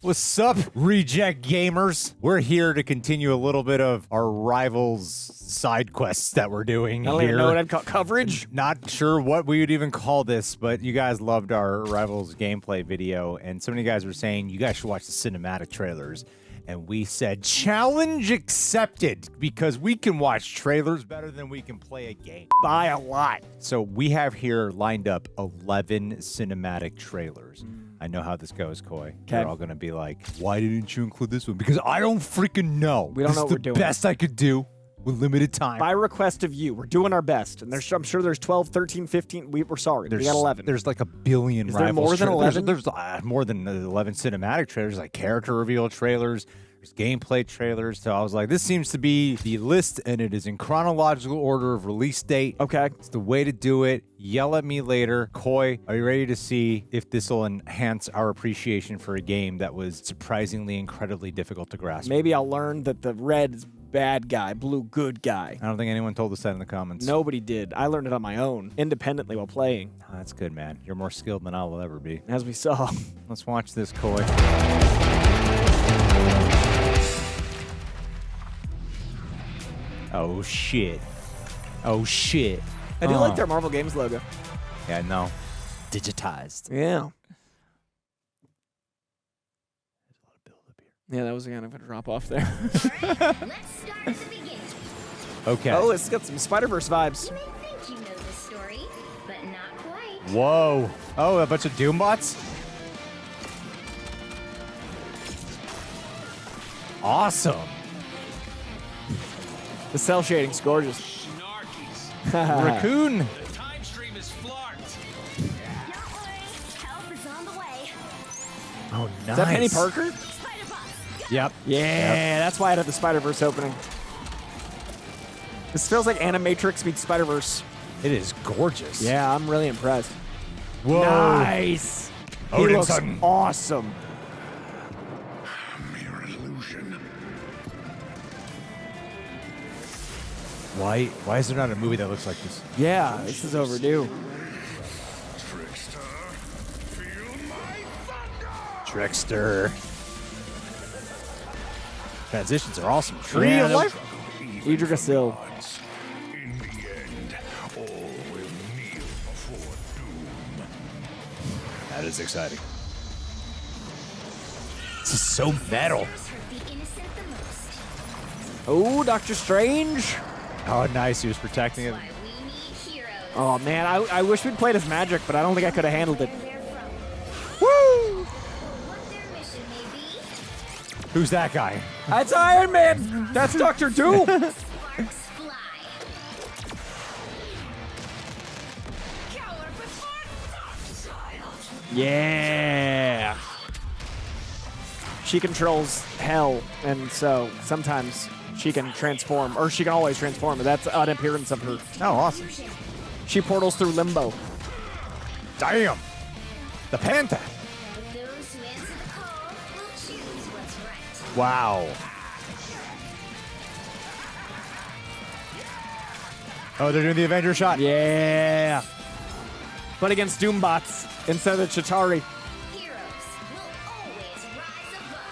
What's up, Reject Gamers? We're here to continue a little bit of our Rivals side quests that we're doing I don't here. even know what I'd call coverage. Not sure what we would even call this, but you guys loved our Rivals gameplay video, and so many guys were saying you guys should watch the cinematic trailers. And we said, challenge accepted, because we can watch trailers better than we can play a game. By a lot. So we have here lined up 11 cinematic trailers. I know how this goes, Coy. They're all going to be like, why didn't you include this one? Because I don't freaking know. We don't know what we're doing. This is the best I could do with limited time. By request of you. We're doing our best. And I'm sure there's 12, 13, 15. We're sorry. We got 11. There's like a billion Is there Rivals more than 11? There's more than 11 cinematic trailers, like character reveal trailers. There's gameplay trailers. So I was like, this seems to be the list, and it is in chronological order of release date. Okay. It's the way to do it. Yell at me later. Coy, are you ready to see if this will enhance our appreciation for a game that was surprisingly incredibly difficult to grasp? Maybe I'll learn that the red is bad guy, blue good guy. I don't think anyone told us that in the comments. Nobody did. I learned it on my own, independently while playing. Oh, that's good, man. You're more skilled than I will ever be. As we saw. Let's watch this, Coy. Oh, shit. Oh, shit. I do like their Marvel Games logo. Yeah, no. Digitized. Yeah. Yeah, that was kind of a drop off there. Let's start at the beginning. Okay. Oh, it's got some Spider-Verse vibes. You may think you know the story, but not quite. Whoa. Oh, a bunch of Doombots? Awesome. The cell shading's gorgeous. Raccoon. The time stream is flarked. Don't worry, help is on the way. Oh, nice. Is that Penny Parker? Spider-Bots, Yep. Yeah, that's why I had the Spider-Verse opening. This feels like Animatrix meets Spider-Verse. It is gorgeous. Yeah, I'm really impressed. Whoa. Nice. He Odin looks Sutton. awesome. Mere illusion. Why is there not a movie that looks like this? Yeah, this is overdue. Trickster, feel my thunder. Trickster. Transitions are awesome. Tree Yeah, of they're- life. Idrisil. In the end, all will kneel before doom. That is exciting. This is so metal. hurt the innocent the most. Oh, Doctor Strange. Oh, nice. He was protecting it. Why we need heroes. Oh, man, I wish we'd played as Magic, but I don't think I could have handled it. Where they're from, Woo! what their mission may be. Who's that guy? That's Iron Man. That's Doctor Doom. Sparks fly. Cower before Darkchild. Yeah. She controls hell, and so sometimes she can transform, or she can always transform, but that's an appearance of her. Oh, awesome. She portals through limbo. Damn. The Panther. But those who answer the call will choose what's right. Wow. Oh, they're doing the Avenger shot. Yeah. But against Doombots instead of Chitauri. Heroes will always rise above.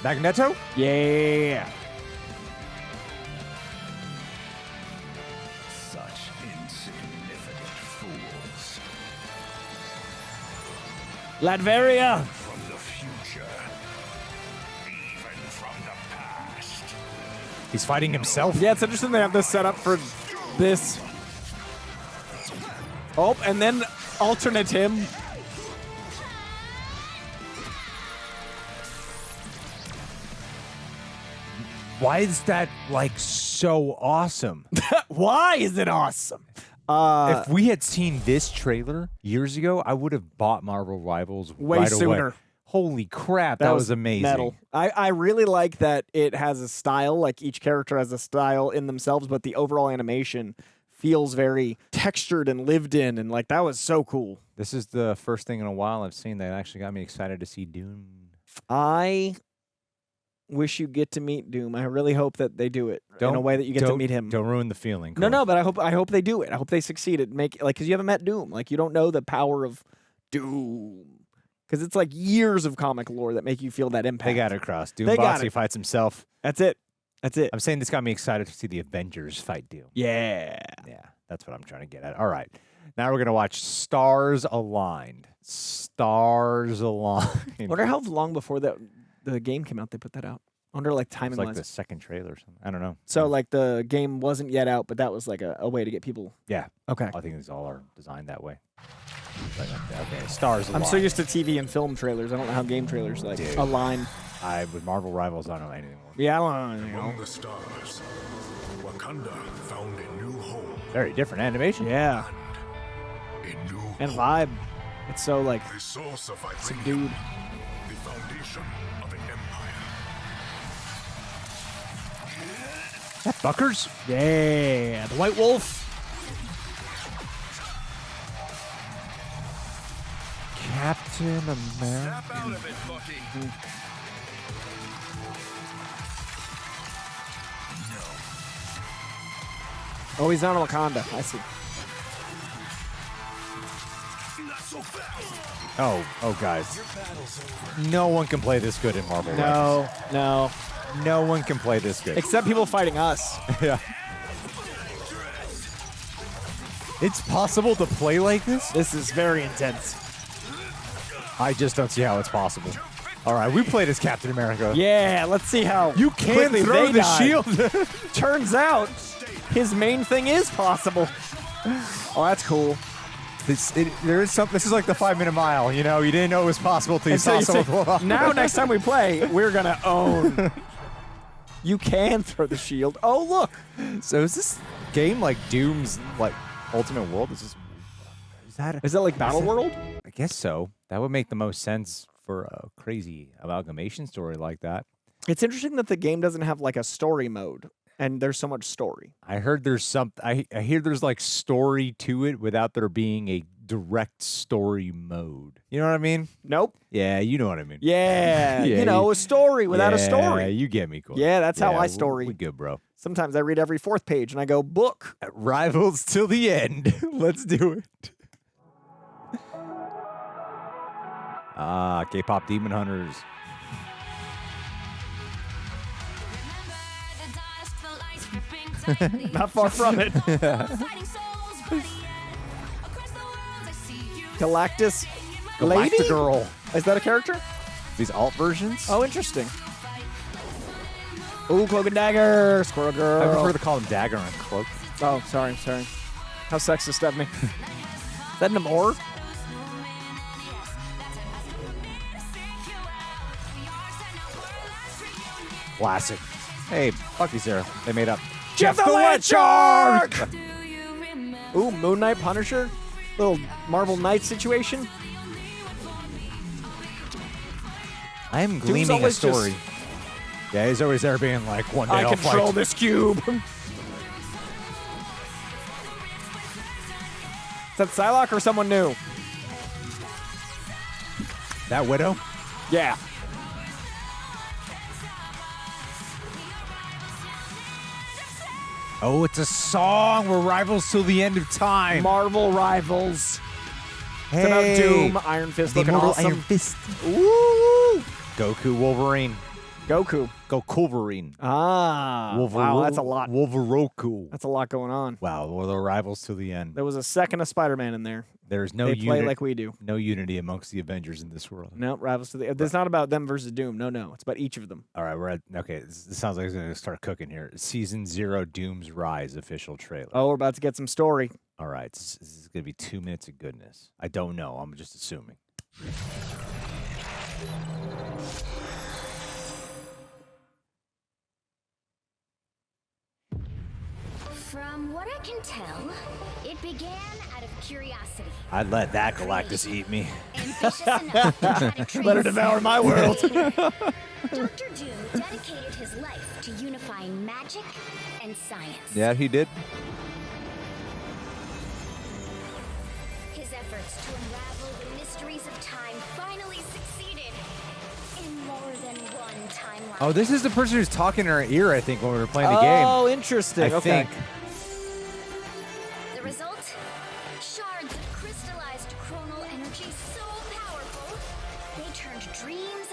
Magneto? Yeah. Such insignificant fools. Latveria. From the future, even from the past. He's fighting himself. Yeah, it's interesting they have this set up for this. Oh, and then alternate him. Why is that, like, so awesome? Why is it awesome? If we had seen this trailer years ago, I would have bought Marvel Rivals Way right sooner. away. Holy crap, that was amazing. Metal. I really like that it has a style, like each character has a style in themselves, but the overall animation feels very textured and lived in, and like that was so cool. This is the first thing in a while I've seen that actually got me excited to see Doom. I wish you get to meet Doom. I really hope that they do it in a way that you get to meet him. Don't ruin the feeling. No, Corey. but I hope they do it. I hope they succeed at make, like, because you haven't met Doom. Like, you don't know the power of Doom. Because it's like years of comic lore that make you feel that impact. They got it across. Doom They got Boxy it. fights himself. That's it. That's it. I'm saying this got me excited to see the Avengers fight Doom. Yeah. Yeah, that's what I'm trying to get at. All right. Now we're going to watch Stars Aligned. Stars Aligned. I wonder how long before the game came out they put that out. I wonder like timing It's like wise. the second trailer or something. I don't know. So like the game wasn't yet out, but that was like a way to get people. Yeah. Okay. I think these all are designed that way. Okay, Stars Aligned. I'm so used to TV and film trailers. I don't know how game trailers like Dude. align. With Marvel Rivals, I don't know anything more. Yeah, I don't know. Among the stars, Wakanda found a new home. Very different animation. Yeah, A new and hope. vibe. It's so like The source of vibranium. subdued. The foundation of an empire. Is that Buckers? Yeah, the White Wolf. Captain America. Out of it, Bucky. Oh, he's on Wakanda. I see. Not so fast. Oh, guys. No one can play this good in Marvel No, no. Rivals. No one can play this good. Except people fighting us. Yeah. It's possible to play like this? This is very intense. I just don't see how it's possible. All right, we played as Captain America. Yeah, let's see how You can quickly throw they the die. shield. Turns out his main thing is possible. Oh, that's cool. There is something. This is like the 5-minute mile. You know, you didn't know it was possible till you Until saw you someone say, blow up. now, next time we play, we're gonna own. You can throw the shield. Oh, look. So is this game like Doom's like Ultimate World? Is that? Is that like Battle World? I guess so. That would make the most sense for a crazy amalgamation story like that. It's interesting that the game doesn't have like a story mode, and there's so much story. I heard there's some. I hear there's like story to it without there being a direct story mode. You know what I mean? Nope. Yeah, you know what I mean. Yeah, Yeah, you know, you- a story without a Yeah, story. you get me, Corey. Yeah, that's how I we- story. We good, bro. Sometimes I read every fourth page and I go, book. Rivals till the end. Let's do it. K-pop Demon Hunters. Not far from it. Galactus Lady? Girl. Is that a character? These alt versions? Oh, interesting. Ooh, Cloak and Dagger, Squirrel Girl. I prefer to call them Dagger and Cloak. Oh, sorry. How sexist of me. Is that Namor? Classic. Hey, fuck you, Sarah. They made up. Jeff the Wet Shark! Ooh, Moon Knight Punisher? Little Marvel Knight situation? I am gleaming a always story. Yeah, he's always there being like, one day I I'll control fight. this cube. Is that Psylocke or someone new? That Widow? Yeah. Oh, it's a song. We're rivals till the end of time. Marvel Rivals. Hey. It's about Doom, Iron Fist The looking immortal awesome. Iron Fist. Ooh. Goku, Wolverine. Goku. Go Wolverine. Ah. Wow, that's a lot. Wolveroku. That's a lot going on. Wow, we're the rivals till the end. There was a second of Spider-Man in there. There's no They play unity. like we do. No unity amongst the Avengers in this world. No, Rivals to the... It's not about them versus Doom. No. It's about each of them. All right, we're at. Okay, this sounds like it's going to start cooking here. Season 0 Doom's Rise official trailer. Oh, we're about to get some story. All right, this is going to be 2 minutes of goodness. I don't know. I'm just assuming. From what I can tell, it began out of curiosity. I'd let that Galactus eat me. Ambitious enough to try to train Let her devour my world. Dr. Doom dedicated his life to unifying magic and science. Yeah, he did. His efforts to unravel the mysteries of time finally succeeded in more than one timeline. Oh, this is the person who's talking in our ear, I think, when we were playing the game. Oh, interesting. I Okay. think. The result? Shards of crystallized chronal energy so powerful,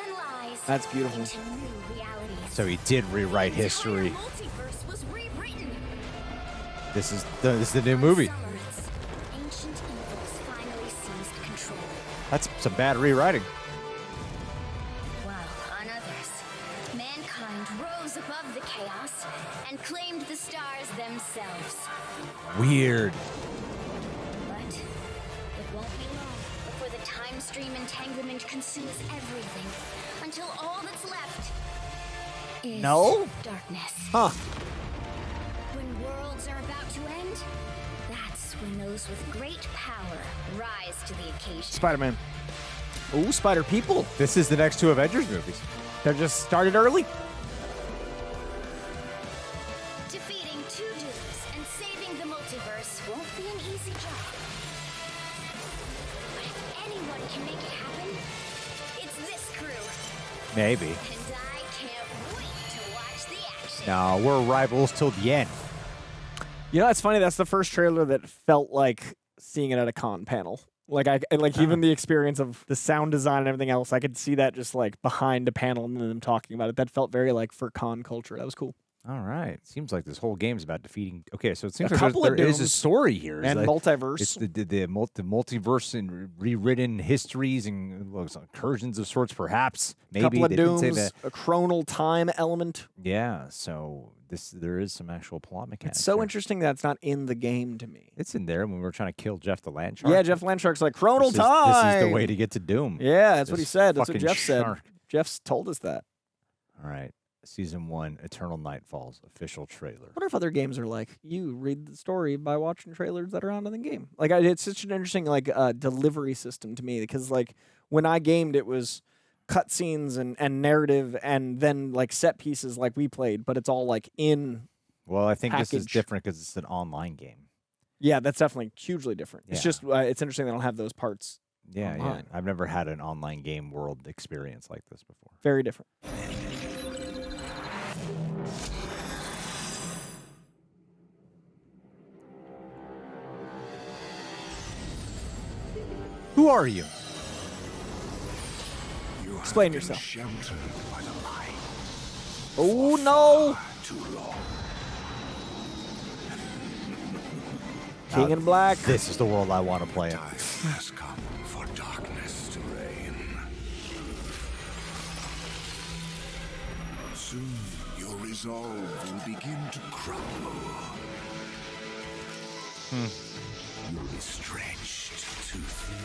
and lies That's beautiful. into new realities. So he did rewrite The entire history. multiverse was rewritten. This is the new movie. Summers, ancient evils finally seized control. That's some bad rewriting. While on others, mankind rose above the chaos and claimed the stars themselves. Weird. But it won't be long before the time stream entanglement consumes everything until all that's left is No? darkness. Huh. When worlds are about to end, that's when those with great power rise to the occasion. Spider-Man. Ooh, Spider People. This is the next two Avengers movies. They're just started early. Defeating two dooms and saving the multiverse won't be an easy job. But if anyone can make it happen, it's this crew. Maybe. And I can't wait to watch the action. No, we're rivals till the end. You know, it's funny. That's the first trailer that felt like seeing it at a con panel. Like even the experience of the sound design and everything else, I could see that just like behind a panel and them talking about it. That felt very like for con culture. That was cool. All right. Seems like this whole game's about defeating. Okay, so it seems A like couple of there is a dooms story here. It's And like- multiverse. It's the multiverse and rewritten histories and some incursions of sorts, perhaps. Maybe couple of they didn't say dooms, that. a chronal time element. Yeah. So there is some actual plot mechanics. It's so here. interesting that it's not in the game to me. It's in there when we were trying to kill Jeff the Land Shark. Yeah, Jeff Landshark's like chronal This is time. the way to get to Doom. Yeah, that's what he This said. That's what fucking Jeff said. shark. Jeff's told us that. All right. Season 1, Eternal Nightfall's official trailer. I wonder if other games are like you read the story by watching trailers that are on in the game. Like it's such an interesting like delivery system to me because like when I gamed it was cutscenes and narrative and then like set pieces like we played, but it's all like in. Well, I think this is Package. different because it's an online game. Yeah, that's definitely hugely different. It's Yeah. just it's interesting they don't have those parts. Yeah, yeah. Online. I've never had an online game world experience like this before. Very different. Who are you? You Explain have been yourself. sheltered by the light Oh no, too long. King in Black. This is the world I want to play in. Time has come for darkness to reign. Soon your resolve will begin to crumble. You'll be stretched too thin,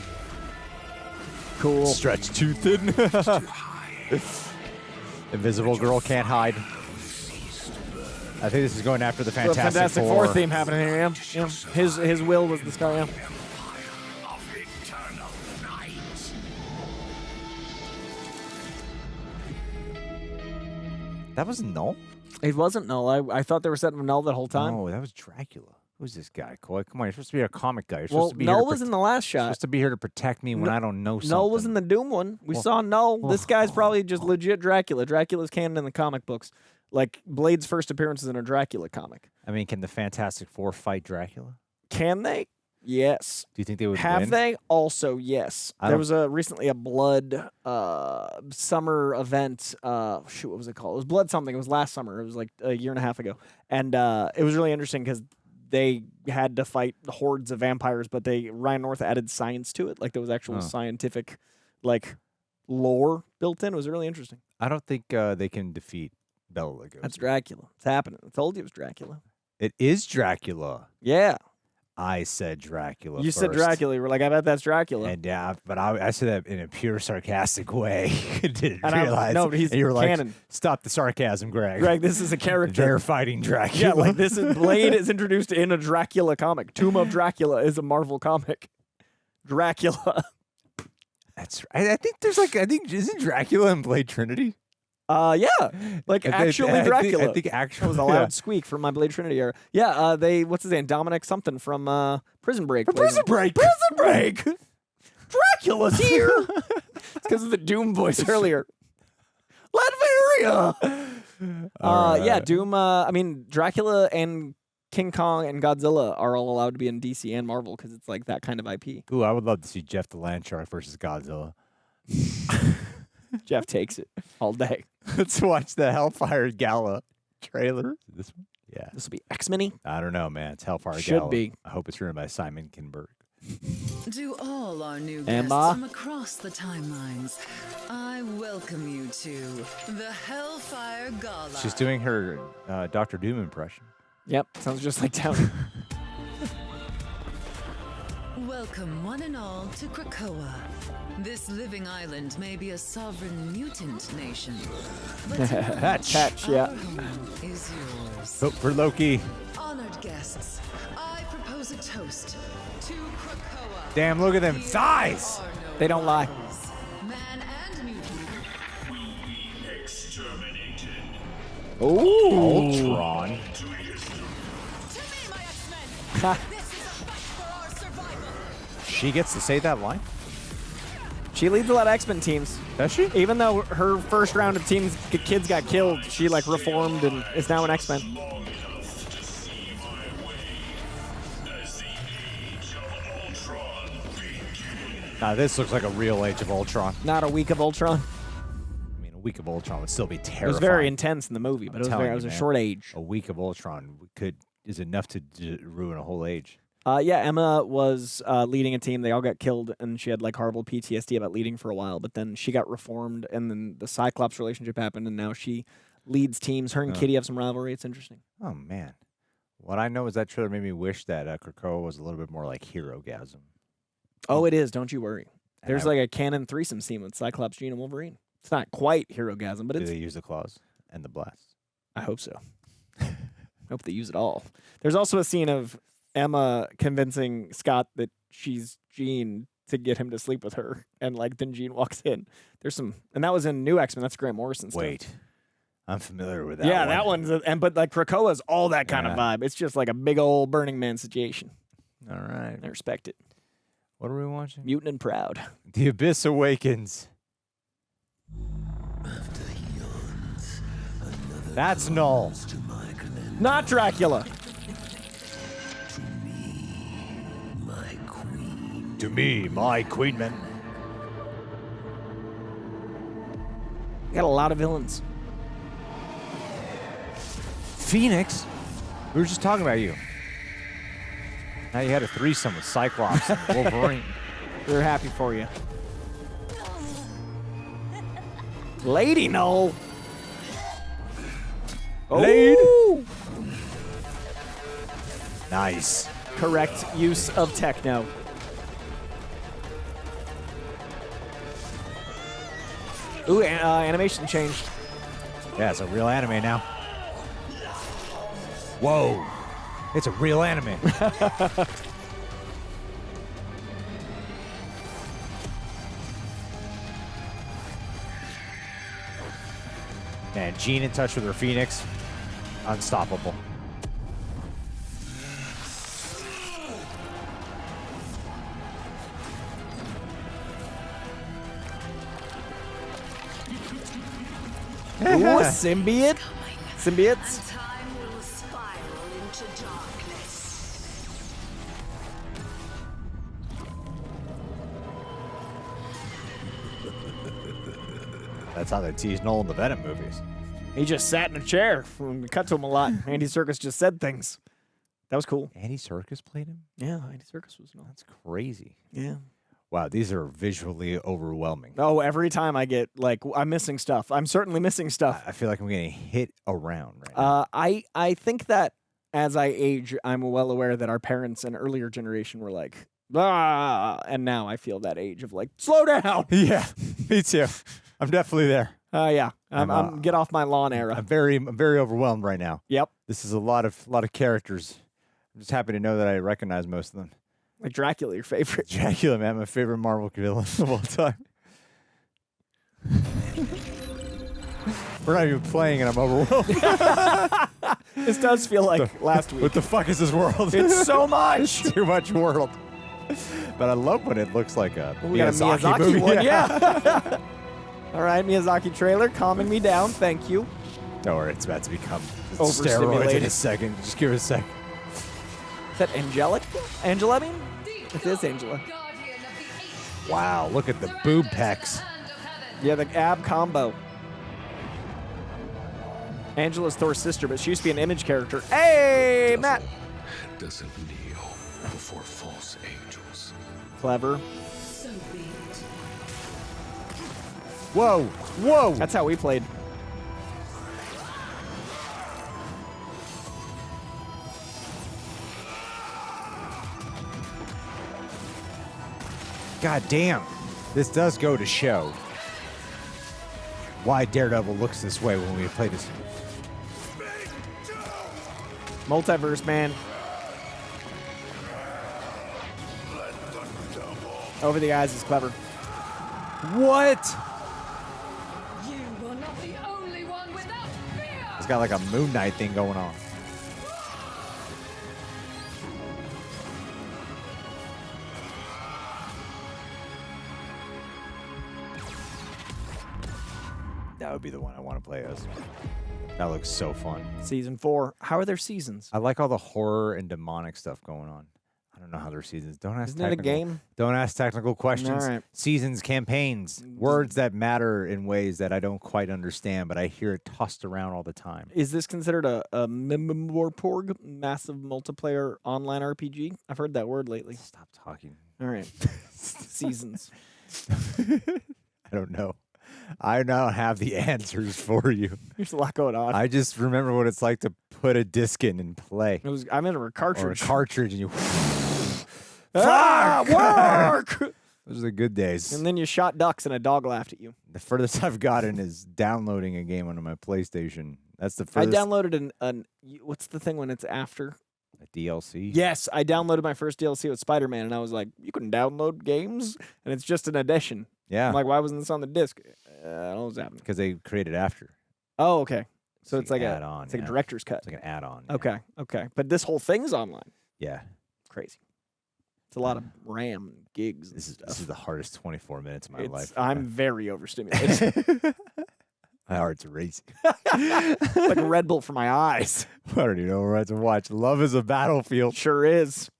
Cool. Stretched too thin. too high. Invisible Girl can't hide. I think this is going after the The Fantastic, Fantastic Four. Four theme happening here. Yeah. Yeah. His will was the sky. Yeah. Empire of eternal night. That was Null? It wasn't Null. I thought they were setting him Null that whole time. Oh, that was Dracula. Who's this guy, Coy? Come on, you're supposed to be a comic guy. You're Well, supposed to be Null here to was in the last shot. supposed to be here to protect me when I don't know something. Null was in the Doom one. We Well- saw Null. This guy's probably just legit Dracula. Dracula's canon in the comic books. Like Blade's first appearance is in a Dracula comic. I mean, can the Fantastic Four fight Dracula? Can they? Yes. Do you think they would Have win? they? Also, yes. I There don't- was recently a Blood summer event. Shoot, what was it called? It was Blood something. It was last summer. It was like a year and a half ago, and it was really interesting because they had to fight hordes of vampires, but Ryan North added science to it. Like there was actual Oh. scientific, like lore built in. It was really interesting. I don't think they can defeat Bela Lugosi. That's Dracula. It's happening. I told you it was Dracula. It is Dracula. Yeah. I said Dracula. You said first. Dracula. You were like, I bet that's Dracula. And yeah, but I said that in a pure sarcastic way. Didn't And I- realize. no, but he's and you were like, canon. "Stop the sarcasm, Greg." Greg, this is a character. They're fighting Dracula. Yeah, like this is Blade is introduced in a Dracula comic. Tomb of Dracula is a Marvel comic. Dracula. That's. I think there's like. I think isn't Dracula in Blade Trinity? Yeah, like actually Dracula. I think actually That was a loud squeak from my Blade Trinity era. Yeah, they what's his name? Dominic something from Prison Break. plays him. Break. Prison Break. Dracula's here. It's because of the Doom voice earlier. Latveria. Yeah, Doom. I mean, Dracula and King Kong and Godzilla are all allowed to be in DC and Marvel because it's like that kind of IP. Ooh, I would love to see Jeff the Land Shark versus Godzilla. Jeff takes it all day. Let's watch the Hellfire Gala trailer. This one? Yeah. This will be X-Men-y. I don't know, man. It's Hellfire Should Gala. be. I hope it's written by Simon Kinberg. To all our new Emma. guests from across the timelines, I welcome you to the Hellfire Gala. She's doing her Dr. Doom impression. Yep, sounds just like Downey. Welcome one and all to Krakoa. This living island may be a sovereign mutant nation, but Patch, yeah. our home is yours. Vote for Loki. Honored guests, I propose a toast to Krakoa. Damn, look at them thighs. There are no They don't lie. rivals. Man and mutant. Exterminated. Ultron. To me, my X-Men! This is a fight for our survival! She gets to say that line? She leads a lot of X-Men teams. Does she? Even though her first round of kids got killed, she like reformed and is now an X-Men. Long enough to see my way as the age of Ultron begins. Nah, this looks like a real Age of Ultron. Not a week of Ultron. I mean, a week of Ultron would still be terrifying. It was very intense in the movie, but I'm it was telling very, it you, was a man. short age. A week of Ultron is enough to ruin a whole age. Yeah, Emma was leading a team. They all got killed, and she had like horrible PTSD about leading for a while. But then she got reformed, and then the Cyclops relationship happened, and now she leads teams. Her and Kitty have some rivalry. It's interesting. Oh, man. What I know is that trailer made me wish that Krakoa was a little bit more like Hero-gasm. Oh, it is. Don't you worry. And There's I- like a canon threesome scene with Cyclops, Jean, and Wolverine. It's not quite Hero-gasm, but Do it's. they use the claws and the blast? I hope so. I hope they use it all. There's also a scene of Emma convincing Scott that she's Jean to get him to sleep with her, and like then Jean walks in. There's some, and that was in New X-Men. That's Grant Morrison stuff. Wait. I'm familiar with that Yeah, one. that one's and but like Krakoa's all that kind of Yeah. vibe. It's just like a big old Burning Man situation. All right. I respect it. What are we watching? Mutant and proud. The Abyss Awakens. That's Null. Not Dracula. To me, my queenman. Got a lot of villains. Phoenix? We were just talking about you. Now you had a threesome with Cyclops and Wolverine. We're happy for you. Lady Null. Lady. Oh! Nice. Correct use of techno. Ooh, animation changed. Yeah, it's a real anime now. Whoa. It's a real anime. Man, Jean in touch with her Phoenix. Unstoppable. Ooh, a symbiote. Symbiotes. Time will spiral into darkness. That's how they tease Nolan in the Venom movies. He just sat in a chair. We cut to him a lot. Andy Serkis just said things. That was cool. Andy Serkis played him? Yeah, Andy Serkis was That's crazy. Yeah. Wow, these are visually overwhelming. Oh, every time I get like I'm missing stuff. I'm certainly missing stuff. I feel like I'm getting hit around right now. I think that as I age, I'm well aware that our parents and earlier generation were like, ah, and now I feel that age of like, slow down. Yeah, me too. I'm definitely there. Yeah, I'm get off my lawn era. I'm very overwhelmed right now. Yep, This is a lot of characters. I'm just happy to know that I recognize most of them. like Dracula, your favorite. Dracula, man, my favorite Marvel villain of all time. We're not even playing, and I'm overwhelmed. This does feel like last week. What the fuck is this world? It's so much. Too much world. But I love when it looks like a We got a Miyazaki movie. one, yeah. All right, Miyazaki trailer, calming me down. Thank you. Don't worry, it's about to become steroids in Overstimulated. a second. Just give it a sec. Is that Angelic? Angela, I mean? It is Angela. Wow, look at the boob pecs. Yeah, the ab combo. Angela's Thor's sister, but she used to be an Image character. Hey, Matt! Doesn't kneel before false angels. Clever. So be it. Whoa! Whoa! That's how we played. God damn. This does go to show why Daredevil looks this way when we play this. Multiverse, man. Over the eyes is clever. What? You are not the only one without fear. It's got like a Moon Knight thing going on. That would be the one I want to play as. That looks so fun. Season 4. How are their seasons? I like all the horror and demonic stuff going on. I don't know how their seasons. Don't ask. Isn't it a game? Don't ask technical questions. All right. Seasons, campaigns, words that matter in ways that I don't quite understand, but I hear it tossed around all the time. Is this considered a Memorporg, massive multiplayer online RPG? I've heard that word lately. Stop talking. All right. Seasons. I don't know. I don't have the answers for you. There's a lot going on. I just remember what it's like to put a disc in and play. I'm in a Or a cartridge. cartridge and you. Work! Those are the good days. And then you shot ducks and a dog laughed at you. The furthest I've gotten is downloading a game onto my PlayStation. That's the I furthest. downloaded what's the thing when it's after? A DLC. Yes, I downloaded my first DLC with Spider-Man, and I was like, you can download games? And it's just an edition. Yeah. I'm like, why wasn't this on the disc? I don't know what's happening. Because they created after. Oh, okay. So it's like like an a add-on, it's like yeah. a director's cut. It's like an add-on. yeah. Okay, okay. But this whole thing's online. Yeah. Crazy. It's a lot of RAM and gigs and This stuff. is the hardest 24 minutes of my life. I'm very overstimulated. My heart's racing. like a Red Bull for my eyes. I don't even know what to watch. Love is a battlefield. Sure is.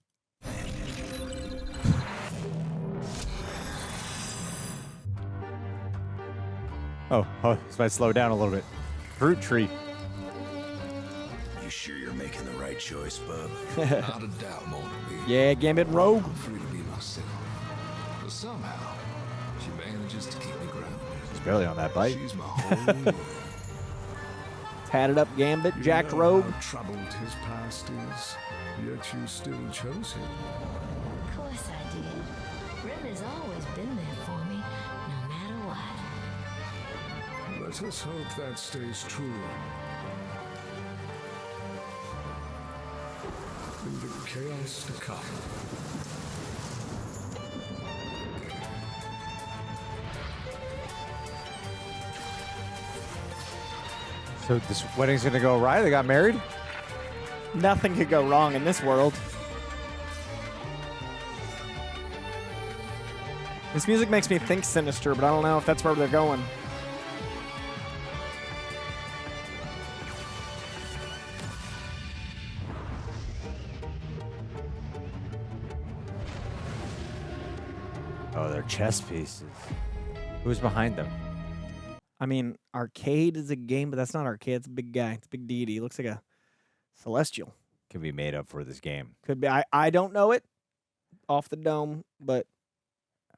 Oh, this might slow down a little bit. Fruit tree. You sure you're making the right choice, bub? Not a doubt, Mona Lee. Yeah, Gambit Rogue. I'm free to be myself. But somehow, she manages to keep me grounded. It's barely on that bite. She's my whole world. Tatted up Gambit, Jacked Rogue. How troubled his past is, yet you still chose him. Of course I did. Rim has always been there for me, no matter what. Let us hope that stays true. In the chaos to come. So this wedding's gonna go right? They got married? Nothing could go wrong in this world. This music makes me think Sinister, but I don't know if that's where they're going. Oh, they're chess pieces. Who's behind them? I mean, Arcade is a game, but that's not Arcade. It's a big guy. It's a big deity. He looks like a celestial. Can be made up for this game. Could be. I don't know it off the dome, but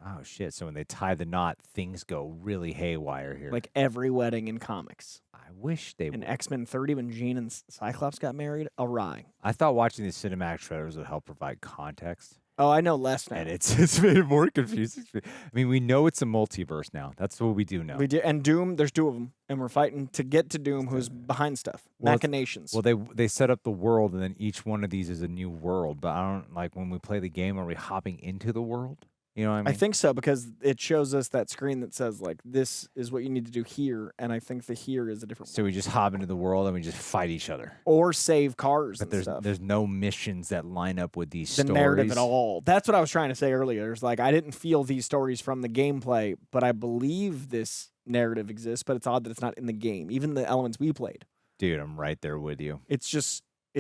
Oh shit! So when they tie the knot, things go really haywire here. like every wedding in comics. I wish they In would. X-Men 30, when Jean and Cyclops got married, awry. I thought watching these cinematic trailers would help provide context, Oh, I know less now. and it's made it more confusing. I mean, we know it's a multiverse now. That's what we do know. We do, and Doom. There's two of them, and we're fighting to get to Doom, who's behind stuff. Well, Machinations. Well, they set up the world, and then each one of these is a new world. But I don't like when we play the game. Are we hopping into the world? You know what I mean? I think so, because it shows us that screen that says like this is what you need to do here, and I think the here is a different so. We just hop into the world and we just fight each other. or save cars But and stuff. there's no missions that line up with these The stories. narrative at all. That's what I was trying to say earlier. It's like I didn't feel these stories from the gameplay, but I believe this narrative exists. But it's odd that it's not in the game, even the elements we played. Dude, I'm right there with you. It's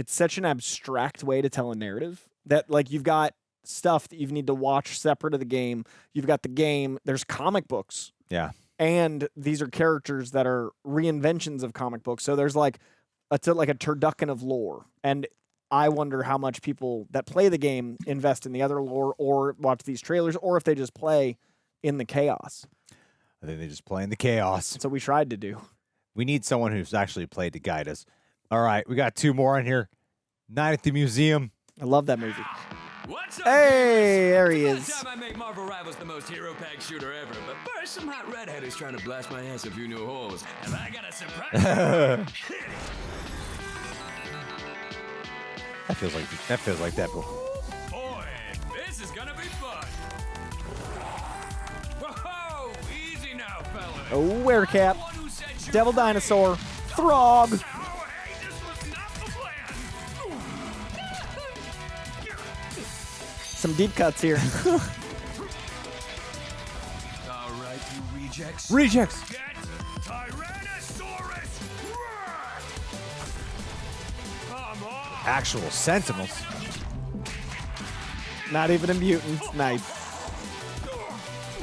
such an abstract way to tell a narrative that like you've got stuff that you need to watch separate of the game. You've got the game. There's comic books. Yeah. and these are characters that are reinventions of comic books. So there's like a turducken of lore, and I wonder how much people that play the game invest in the other lore or watch these trailers, or if they just play in the chaos. I think they just play in the chaos. That's what we tried to do. We need someone who's actually played to guide us. All right, we got 2 more on here. Night at the Museum. I love that movie. What's up, Hey, gamers? there he It's is. about time I make Marvel Rivals the most hero-packed shooter ever. But first, some hot redhead is trying to blast my ass a few new holes. And I got a surprise. That feels like that. Boy, this is gonna be fun. Whoa, easy now, fellas. Oh, Werecat. One who said you Devil were Dinosaur. Throg. Oh, hey, this was not the plan. Some deep cuts here. All right, you rejects. Rejects. Get Tyrannosaurus. Roar! Come on. Actual Sentinels. Not even a mutant. Nice.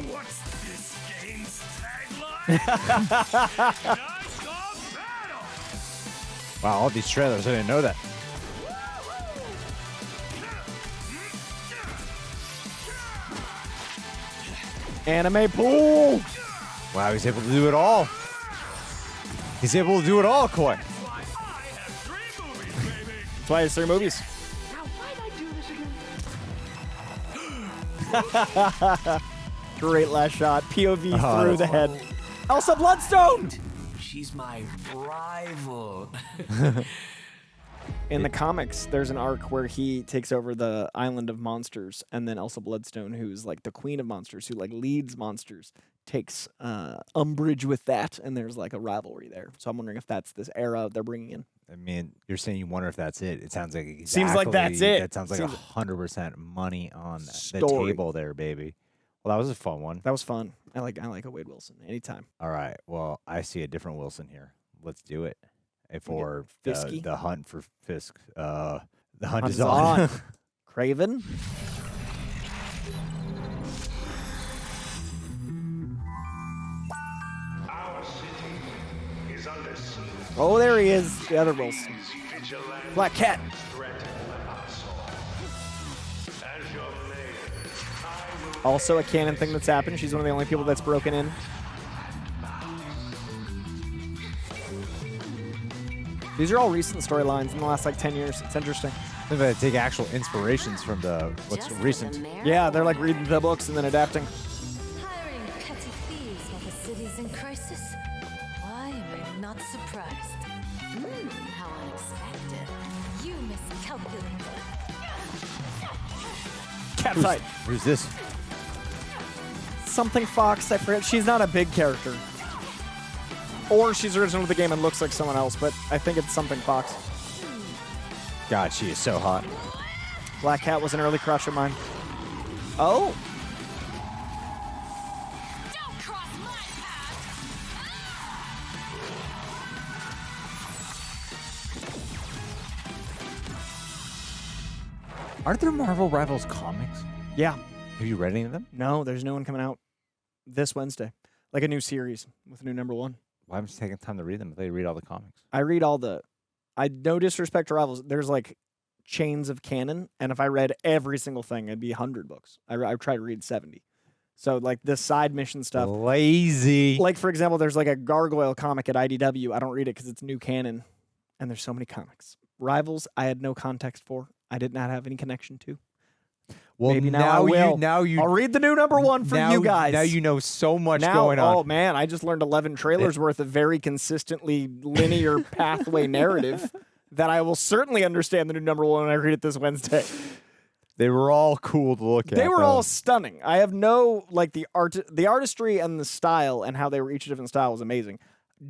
What's this game's tagline? Knives of battle! Wow, all these trailers. I didn't know that. Anime pool. Wow, he's able to do it all. He's able to do it all, Koi. Why, I have 3 movies, baby! That's why it's 3 movies. Now, why'd I do this again? Great last shot. POV Oh, through that's the head. Elsa Bloodstone. She's my rival. In the comics, there's an arc where he takes over the island of monsters, and then Elsa Bloodstone, who's like the queen of monsters, who like leads monsters, takes umbrage with that, and there's like a rivalry there. So I'm wondering if that's this era they're bringing in. I mean, you're saying you wonder if that's it. It sounds like exactly, Seems like that's it. That sounds like Seems- 100% money on the Story. table there, baby. Well, that was a fun one. That was fun. I like a Wade Wilson anytime. All right. Well, I see a different Wilson here. Let's do it. For Fisky? the hunt for Fisk. The hunt, Hunt is is on. on. Craven. Our city is under siege. Oh, there he is. The other Wilson. Vigilante Black Cat. threaten us all. As your mayor, I will Also a canon thing that's happened. She's one of the only people that's broken in. These are all recent storylines in the last like 10 years. It's interesting. They take actual inspirations from the what's Just recent. the mayor? Yeah, they're like reading the books and then adapting. Hiring petty thieves while the city's in crisis? Why am I not surprised? How unexpected. You miscalculated. Cat fight. Who's this? Something Fox, I forget. She's not a big character. Or she's original to the game and looks like someone else, but I think it's something Fox. God, she is so hot. Black Cat was an early crush of mine. Oh, Don't cross my path! Aren't there Marvel Rivals comics? yeah. Have you read any of them? No, there's no one coming out this Wednesday. Like a new series with a new #1. Why haven't you taken time to read them? If they read all the comics. I read all the. No disrespect to Rivals. There's like chains of canon, and if I read every single thing, it'd be 100 books. I try to read 70. So like this side mission stuff. Lazy. Like for example, there's like a Gargoyle comic at IDW. I don't read it because it's new canon, and there's so many comics. Rivals, I had no context for. I did not have any connection to. Well, Maybe now I will. Now you. I'll read the new #1 for now, you guys. Now you know so much Now, going on. oh man, I just learned 11 trailers worth of very consistently linear pathway narrative that I will certainly understand the new #1 when I read it this Wednesday. They were all cool to look at. They were though. all stunning. I have no like the artistry and the style and how they were each a different style was amazing.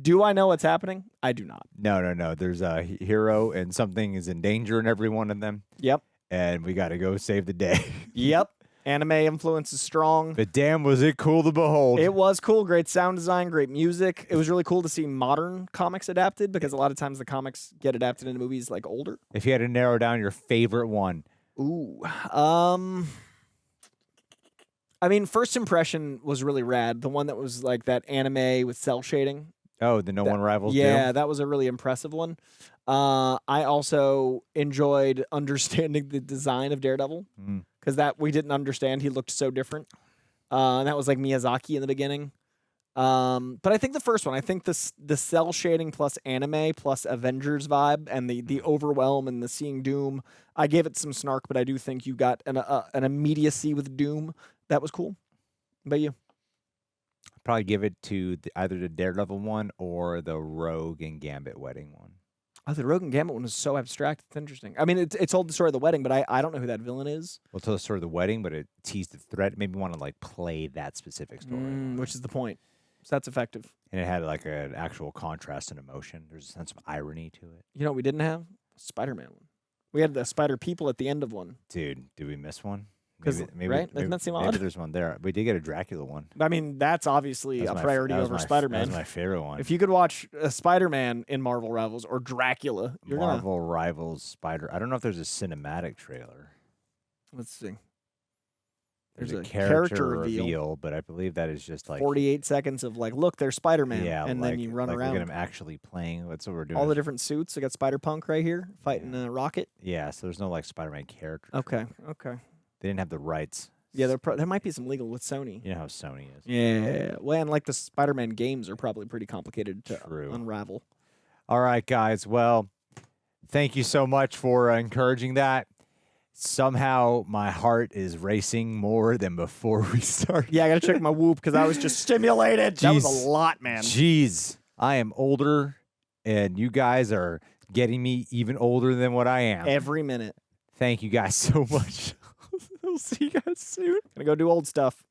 Do I know what's happening? I do not. No. There's a hero and something is in danger in every one of them, Yep. and we got to go save the day. Yep. Anime influence is strong. But damn, was it cool to behold. It was cool. Great sound design, great music. It was really cool to see modern comics adapted because a lot of times the comics get adapted into movies like older. If you had to narrow down your favorite one, Ooh. I mean, first impression was really rad. The one that was like that anime with cell shading. Oh, the No One Rivals Yeah, Doom? that was a really impressive one. I also enjoyed understanding the design of Daredevil because that we didn't understand. He looked so different. And that was like Miyazaki in the beginning. But I think the first one, I think the cell shading plus anime plus Avengers vibe and the overwhelm and the seeing Doom, I gave it some snark, but I do think you got an immediacy with Doom that was cool. How about you? Probably give it to either the Daredevil one or the Rogue and Gambit wedding one. Oh, the Rogue and Gambit one was so abstract. It's interesting. I mean, it told the story of the wedding, but I don't know who that villain is. Well, tell the story of the wedding, but it teased the threat. Made me want to like play that specific story. Which is the point. So that's effective. And it had like an actual contrast and emotion. There's a sense of irony to it. You know what we didn't have? Spider-Man one. We had the Spider People at the end of one. Dude, did we miss one? 'Cause- right? Doesn't that seem odd? Maybe there's one there. We did get a Dracula one. I mean, that's obviously That a was my- priority that was over my- Spider-Man. That was my favorite one. If you could watch a Spider-Man in Marvel Rivals or Dracula, you're gonna. Marvel Rivals Spider. I don't know if there's a cinematic trailer. Let's see. There's There's a a character character reveal, reveal. but I believe that is just like 48 seconds of like, look, there's Spider-Man, yeah, and like, then you run like around. Look at him actually playing. That's what we're doing. All the different suits. I got Spider-Punk right here fighting Rocket. Yeah, so there's no like Spider-Man character. Okay, trailer. okay. They didn't have the rights. Yeah, there might be some legal with Sony. You know how Sony is. Yeah. Well, and like the Spider-Man games are probably pretty complicated to True. unravel. All right, guys. Well, thank you so much for encouraging that. Somehow my heart is racing more than before we started. Yeah, I gotta check my Whoop because I was just stimulated. That was Jeez. a lot, man. Jeez, I am older, and you guys are getting me even older than what I am. Every minute. Thank you guys so much. We'll see you guys soon. Gonna go do old stuff.